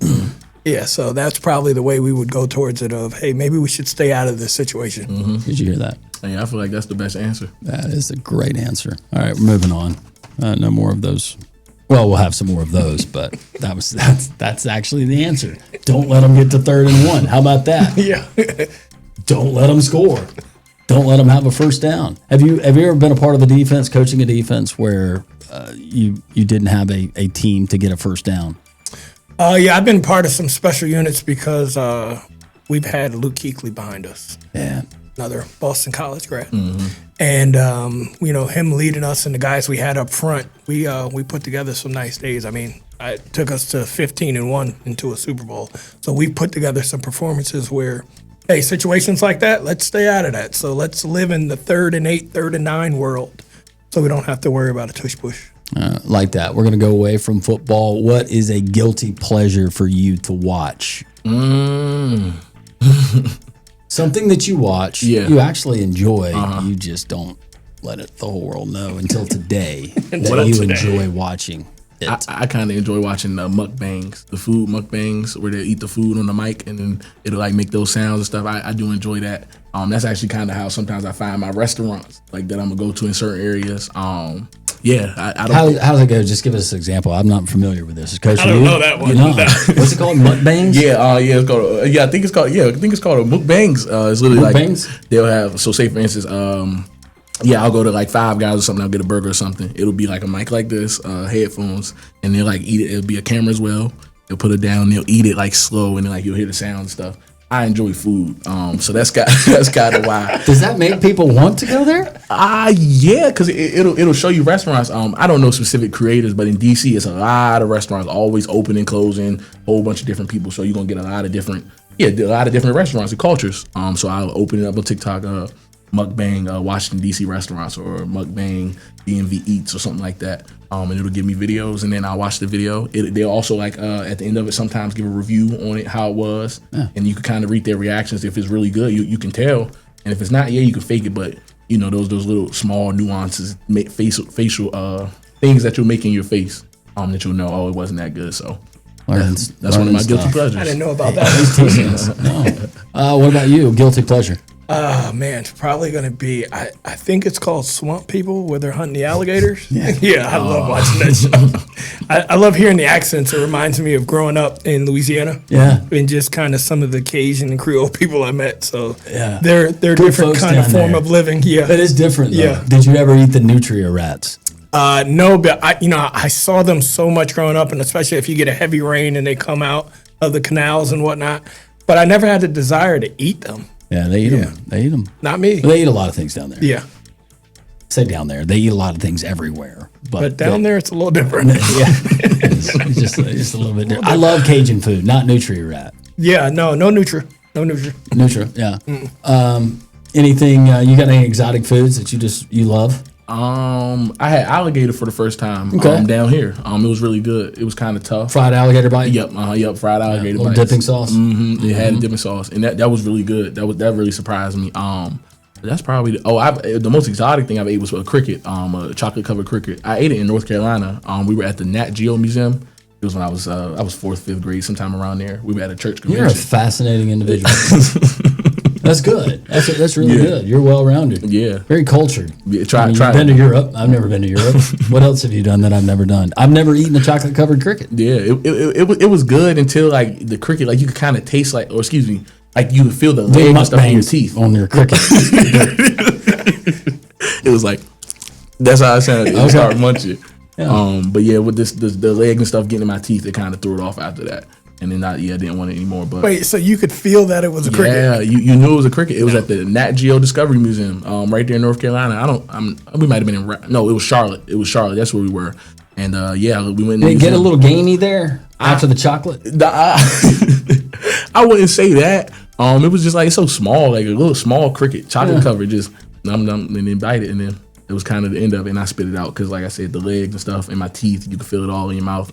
Yeah, so that's probably the way we would go towards it of, hey, maybe we should stay out of this situation. Did you hear that? Yeah, I feel like that's the best answer. That is a great answer. All right, we're moving on. No more of those. Well, we'll have some more of those, but that's actually the answer. Don't let them get to 3rd and 1. How about that? Yeah. Don't let them score. Don't let them have a first down. Have you ever been a part of the defense, coaching a defense where you didn't have a team to get a first down? Yeah, I've been part of some special units because we've had Luke Kuechly behind us. Yeah. Another Boston College grad. Mm-hmm. And, him leading us and the guys we had up front, we put together some nice days. I mean, it took us to 15-1 into a Super Bowl. So we put together some performances where, hey, situations like that, let's stay out of that. So let's live in the 3rd and 8, 3rd and 9 world so we don't have to worry about a tush push. Like that. We're going to go away from football. What is a guilty pleasure for you to watch? Something that you watch, you actually enjoy, you just don't let the whole world know until today that you enjoy watching it. I kind of enjoy watching the mukbangs, the food mukbangs, where they eat the food on the mic and then it'll like make those sounds and stuff. I do enjoy that. That's actually kind of how sometimes I find my restaurants like that I'm gonna go to in certain areas. I don't. How does it go? Just give us an example. I'm not familiar with this. I don't know that one. What's it called? Mukbangs? It's called. I think it's called. I think it's called a mukbangs. It's literally Mukbangs? like they'll have. So say for instance, I'll go to like Five Guys or something. I'll get a burger or something. It'll be like a mic like this, headphones, and they'll like eat it. It'll be a camera as well. They'll put it down. They'll eat it like slow, and then like you'll hear the sound and stuff. I enjoy food, so that's kind of why. Does that make people want to go there? Yeah, because it'll show you restaurants. I don't know specific creators, but in DC, it's a lot of restaurants always open and closing. Whole bunch of different people, so you're gonna get a lot of different restaurants and cultures. So I'll open it up on TikTok, mukbang Washington DC restaurants or mukbang DMV Eats or something like that. And it'll give me videos, and then I'll watch the video. They'll also like at the end of it sometimes give a review on it, how it was, and you can kind of read their reactions. If it's really good, you can tell, and if it's not, you can fake it. But you know those little small nuances, facial things that you'll make in your face, that you'll know, it wasn't that good. So that's one of my guilty pleasures. I didn't know about that. What about you? Guilty pleasure? Oh man, it's probably gonna be. I think it's called Swamp People, where they're hunting the alligators. I love watching that show. I love hearing the accents. It reminds me of growing up in Louisiana. And just kind of some of the Cajun and Creole people I met. So they're different kind of form of living. Yeah, it is different. Though. Did you ever eat the nutria rats? No, but I saw them so much growing up, and especially if you get a heavy rain and they come out of the canals and whatnot. But I never had the desire to eat them. Yeah, they eat them. They eat them. Not me. They eat a lot of things down there. Yeah. Say down there. They eat a lot of things everywhere. But down there, it's a little different. It's just a little bit different. I love Cajun food, not nutria rat. Yeah, no nutria. No nutria. Nutria, yeah. Anything, you got any exotic foods that you love? I had alligator for the first time down here. It was really good. It was kind of tough. Fried alligator bite? Yep, fried alligator bites. Dipping sauce? It had a dipping sauce, and that was really good. That really surprised me. That's probably the most exotic thing I've ate was a cricket, a chocolate covered cricket. I ate it in North Carolina. We were at the Nat Geo Museum. It was when I was 4th, 5th grade, sometime around there. We were at a church convention. You're a fascinating individual. That's good. That's really good. You're well rounded. Yeah. Very cultured. Yeah, you've been to Europe. I've never been to Europe. What else have you done that I've never done? I've never eaten a chocolate covered cricket. Yeah, it was good until like the cricket, like you could kind of taste like, or excuse me, like you could feel the leg and stuff in your teeth on your cricket. It was like that's how I sounded. It was hard munching. Yeah. But yeah, with the leg and stuff getting in my teeth, it kind of threw it off after that. And then I didn't want it anymore. But wait, so you could feel that it was a cricket? Yeah, you knew it was a cricket. It was at the Nat Geo Discovery Museum, right there in North Carolina. We might have been in. No, it was Charlotte. That's where we were. And we went. Did it get a little gamey there after the chocolate? I wouldn't say that. It was just like it's so small, like a little small cricket, chocolate covered, just num and then bite it, and then it was kind of the end of it, and I spit it out because, like I said, the legs and stuff in my teeth, you could feel it all in your mouth.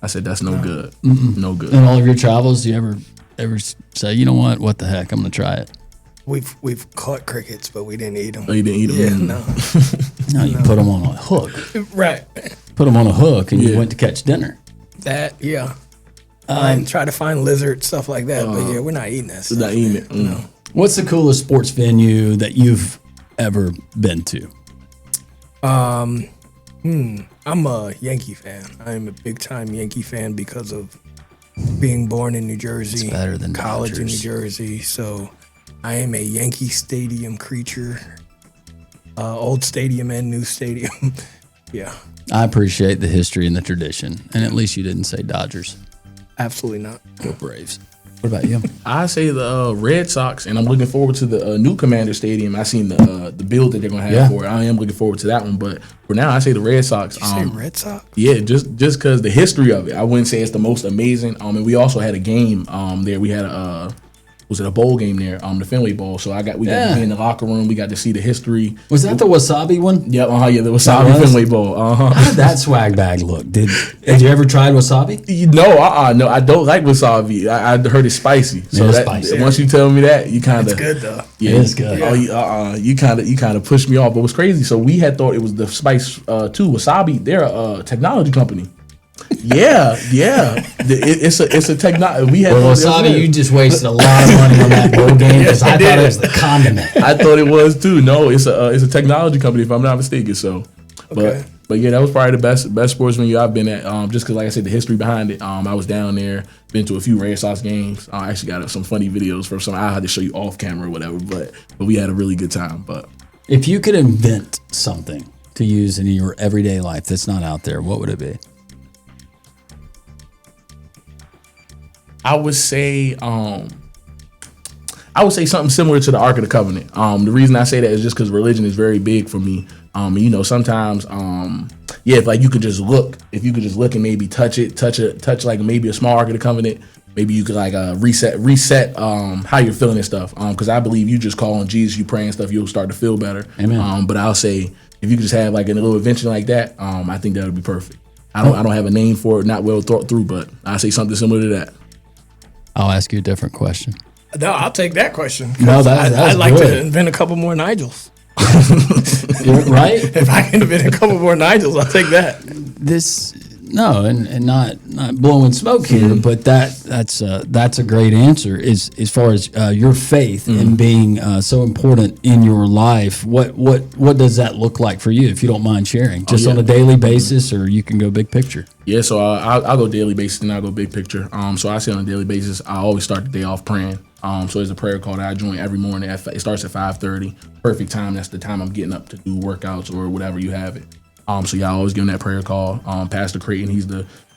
I said, that's no good. No good. In all of your travels, do you ever say, you know what the heck, I'm going to try it? We've caught crickets, but we didn't eat them. Oh, you didn't eat them? Yeah, no. You put them on a hook. Right. Put them on a hook, and you went to catch dinner. Try to find lizards, stuff like that. But we're not eating that stuff. Not eating it. No. What's the coolest sports venue that you've ever been to? I'm a Yankee fan. I'm a big-time Yankee fan because of being born in New Jersey, it's better than college Dodgers. in New Jersey. So I am a Yankee Stadium creature, old stadium and new stadium. Yeah. I appreciate the history and the tradition, and at least you didn't say Dodgers. Absolutely not. Go Braves. What about you? I say the Red Sox, and I'm looking forward to the new Commander Stadium. I seen the build that they're gonna have for it. I am looking forward to that one, but for now, I say the Red Sox. Did you say Red Sox? Yeah, just because the history of it. I wouldn't say it's the most amazing. And we also had a game there. We had was at a bowl game there, the Fenway Bowl. So we got to be in the locker room. We got to see the history. Was that the wasabi one? Yep, yeah, the wasabi Fenway Bowl. How did that swag bag look? Had you ever tried wasabi? No, I don't like wasabi. I heard it's spicy. So spicy. Once you tell me that, you kind of It's good though. Yeah, it is good. You kind of pushed me off. But it was crazy. So we had thought it was the spice too. Wasabi, they're a technology company. Yeah. It's a technology. We had wasabi. You just wasted a lot of money on that bowl game because I thought it was the condiment. I thought it was too. No, it's a technology company if I'm not mistaken. So, but yeah, that was probably the best sports venue I've been at. Just because, like I said, the history behind it. I was down there, been to a few Red Sox games. I actually got some funny videos from some. I had to show you off camera or whatever. But we had a really good time. But if you could invent something to use in your everyday life that's not out there, what would it be? I would say something similar to the Ark of the Covenant. The reason I say that is just because religion is very big for me. Sometimes, if like you could just look, and maybe touch like maybe a small Ark of the Covenant, maybe you could like reset how you're feeling and stuff. Because I believe you just call on Jesus, you pray and stuff, you'll start to feel better. Amen. But I'll say if you could just have like a little invention like that, I think that would be perfect. I don't have a name for it, not well thought through, but I say something similar to that. I'll ask you a different question. No, I'll take that question. No, that's I'd like good. to invent a couple more Nigels. Right? If I can invent a couple more Nigels, I'll take that. And not blowing smoke here, but that's a great answer. As far as your faith and being so important in your life, what does that look like for you? If you don't mind sharing, just on a daily basis, or you can go big picture. Yeah, so I'll go daily basis and I'll go big picture. So I say on a daily basis, I always start the day off praying. So there's a prayer call that I join every morning. It starts at 5:30. Perfect time. That's the time I'm getting up to do workouts or whatever you have it. So y'all always give him that prayer call. Pastor Creighton,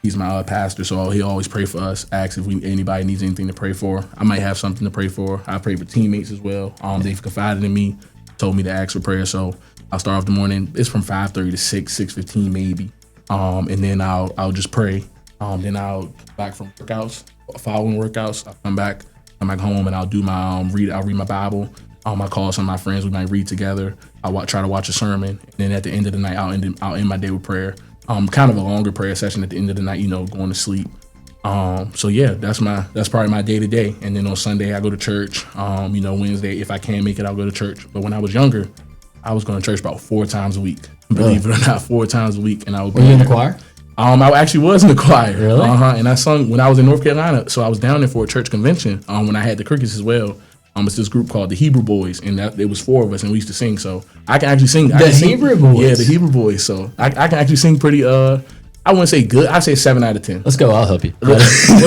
he's my pastor, so he always pray for us. Ask if anybody needs anything to pray for. I might have something to pray for. I pray for teammates as well. They've confided in me, told me to ask for prayer. So I'll start off the morning. It's from 5:30 to 6:15 maybe. And then I'll just pray. Then I'll come back from following workouts. I'll come back home and I'll do my I'll read my Bible. I call some of my friends. We might read together. I try to watch a sermon, and then at the end of the night, I'll end my day with prayer. Kind of a longer prayer session at the end of the night. Going to sleep. So yeah, that's probably my day to day. And then on Sunday, I go to church. Wednesday, if I can make it, I'll go to church. But when I was younger, I was going to church about 4 times a week. Believe it or not, 4 times a week, and I would. Were you in the choir? I actually was in the choir. Really? And I sung when I was in North Carolina. So I was down there for a church convention. When I had the Crickets as well. It's this group called the Hebrew Boys, and it was 4 of us, and we used to sing. So I can actually sing. Hebrew Boys? Yeah, the Hebrew Boys. So I can actually sing pretty, I wouldn't say good. I'd say 7 out of 10. Let's go. I'll help you. What are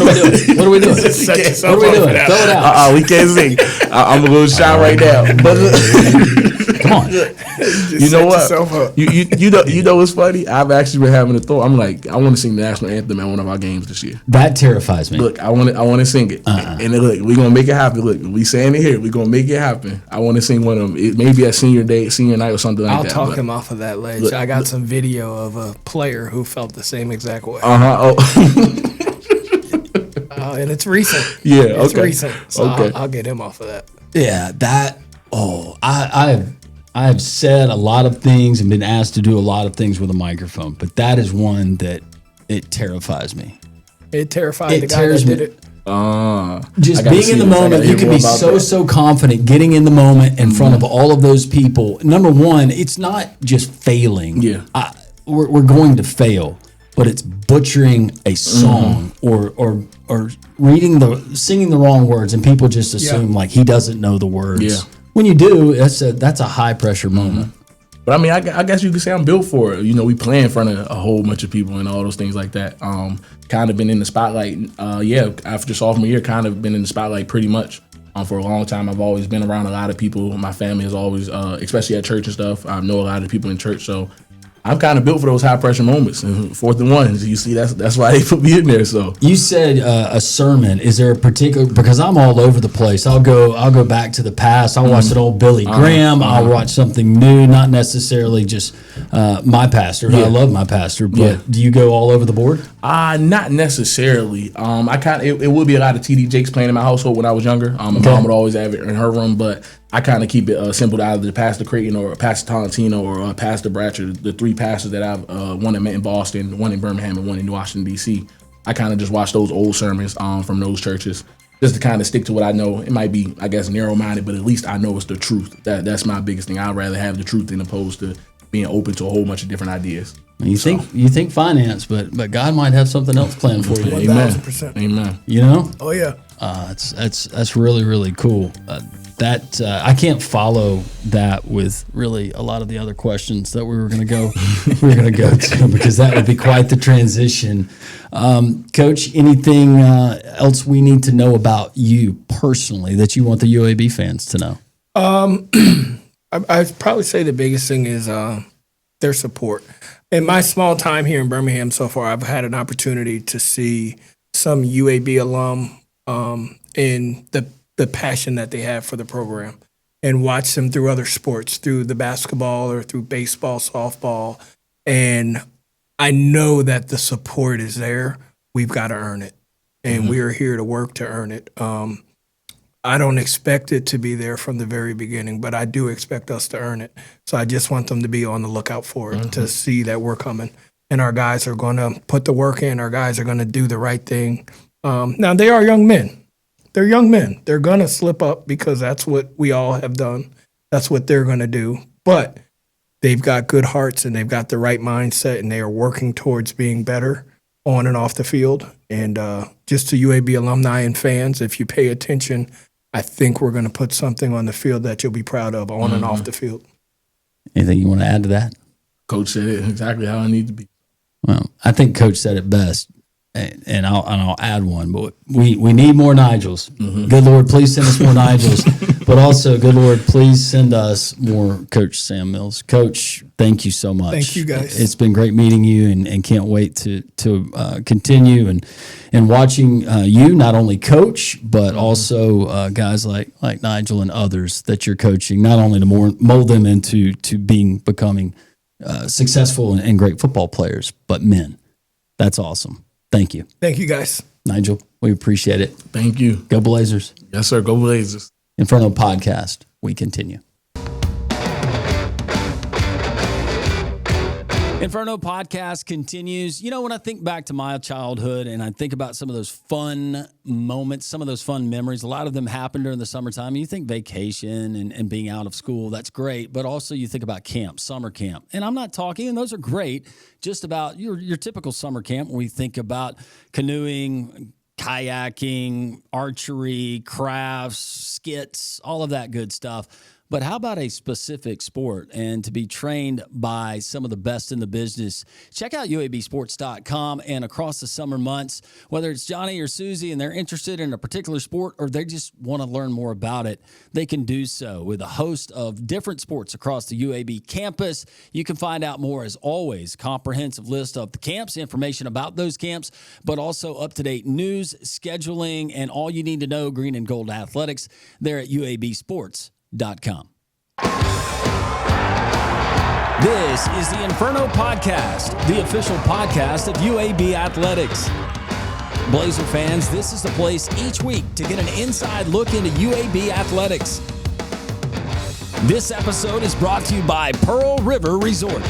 we doing? What are we doing? Throw it out. We can't sing. I'm a little shy right now. But come on. You know what? You know what's funny? I've actually been having a thought. I'm like, I want to sing the national anthem at one of our games this year. That terrifies me. Look, I want to sing it, and look, we're gonna make it happen. Look, we saying it here. We're gonna make it happen. I want to sing one of them. Maybe at senior night or something like that. I'll talk him off of that ledge. I got some video of a player who felt the same exact way. And it's recent. Yeah, it's recent. So okay. I'll get him off of that. Yeah, I have said a lot of things and been asked to do a lot of things with a microphone, but that is one that it terrifies me. It terrified the guy that did it. Just being in the moment, you can be so confident getting in the moment in front of all of those people. Number one, it's not just failing. Yeah. We're going to fail, but it's butchering a song or singing the wrong words, and people just assume like he doesn't know the words. Yeah. When you do, that's a high pressure moment. But I mean, I guess you could say I'm built for it. We play in front of a whole bunch of people and all those things like that. Kind of been in the spotlight. After sophomore year, kind of been in the spotlight pretty much. For a long time, I've always been around a lot of people. My family is always, especially at church and stuff. I know a lot of people in church, so I'm kind of built for those high pressure moments. And 4th and 1, you see, that's why they put me in there. So you said a sermon. Is there a particular? Because I'm all over the place. I'll go back to the past. I'll watch an old Billy Graham. I'll watch something new, not necessarily just my pastor. Yeah. I love my pastor, but do you go all over the board? Not necessarily. It would be a lot of TD Jakes playing in my household when I was younger. My mom would always have it in her room, but I kind of keep it simple to either Pastor Creighton or Pastor Tolentino or Pastor Bratcher, the three pastors that I've one that met in Boston, one in Birmingham, and one in Washington D.C. I kind of just watch those old sermons from those churches just to kind of stick to what I know. It might be, I guess, narrow-minded, but at least I know it's the truth. That's my biggest thing. I'd rather have the truth than opposed to being open to a whole bunch of different ideas. You think finance, but God might have something else planned for you. Amen. 1,000%. Amen. You know? Oh yeah. That's really, really cool. I can't follow that with really a lot of the other questions that we were going to go to, because that would be quite the transition. Coach, anything else we need to know about you personally that you want the UAB fans to know? I'd probably say the biggest thing is their support. In my small time here in Birmingham so far, I've had an opportunity to see some UAB alum in the passion that they have for the program, and watch them through other sports, through the basketball or through baseball, softball. And I know that the support is there. We've got to earn it, and we are here to work to earn it. I don't expect it to be there from the very beginning, but I do expect us to earn it. So I just want them to be on the lookout for it, to see that we're coming. And our guys are going to put the work in. Our guys are going to do the right thing. Now, they are young men. They're young men. They're going to slip up because that's what we all have done. That's what they're going to do. But they've got good hearts, and they've got the right mindset, and they are working towards being better on and off the field. And just to UAB alumni and fans, if you pay attention, I think we're going to put something on the field that you'll be proud of on and off the field. Anything you want to add to that? Coach said it exactly how I need to be. Well, I think Coach said it best, and I'll add one. But we need more Nigels. Good Lord, please send us more Nigels. But also, good Lord, please send us more Coach Sam Mills. Coach, thank you so much. Thank you, guys. It's been great meeting you, and can't wait to continue and watching you not only coach, but also guys like Nigel and others that you're coaching, not only to mold them into becoming successful and great football players, but men. That's awesome. Thank you. Thank you, guys. Nigel, we appreciate it. Thank you. Go Blazers. Yes, sir. Go Blazers. Inferno Podcast, we continue. Inferno Podcast continues. You know, when I think back to my childhood and I think about some of those fun moments, some of those fun memories, a lot of them happened during the summertime. You think vacation and being out of school, that's great. But also you think about camp, summer camp. And I'm not talking, and those are great, just about your typical summer camp when we think about canoeing, kayaking, archery, crafts, skits, all of that good stuff. But how about a specific sport and to be trained by some of the best in the business? Check out UABsports.com, and across the summer months, whether it's Johnny or Susie and they're interested in a particular sport or they just want to learn more about it, they can do so with a host of different sports across the UAB campus. You can find out more, as always, comprehensive list of the camps, information about those camps, but also up-to-date news, scheduling, and all you need to know green and gold athletics there at UABsports.com. This is the Inferno Podcast, the official podcast of UAB Athletics. Blazer fans, this is the place each week to get an inside look into UAB Athletics. This episode is brought to you by Pearl River Resort.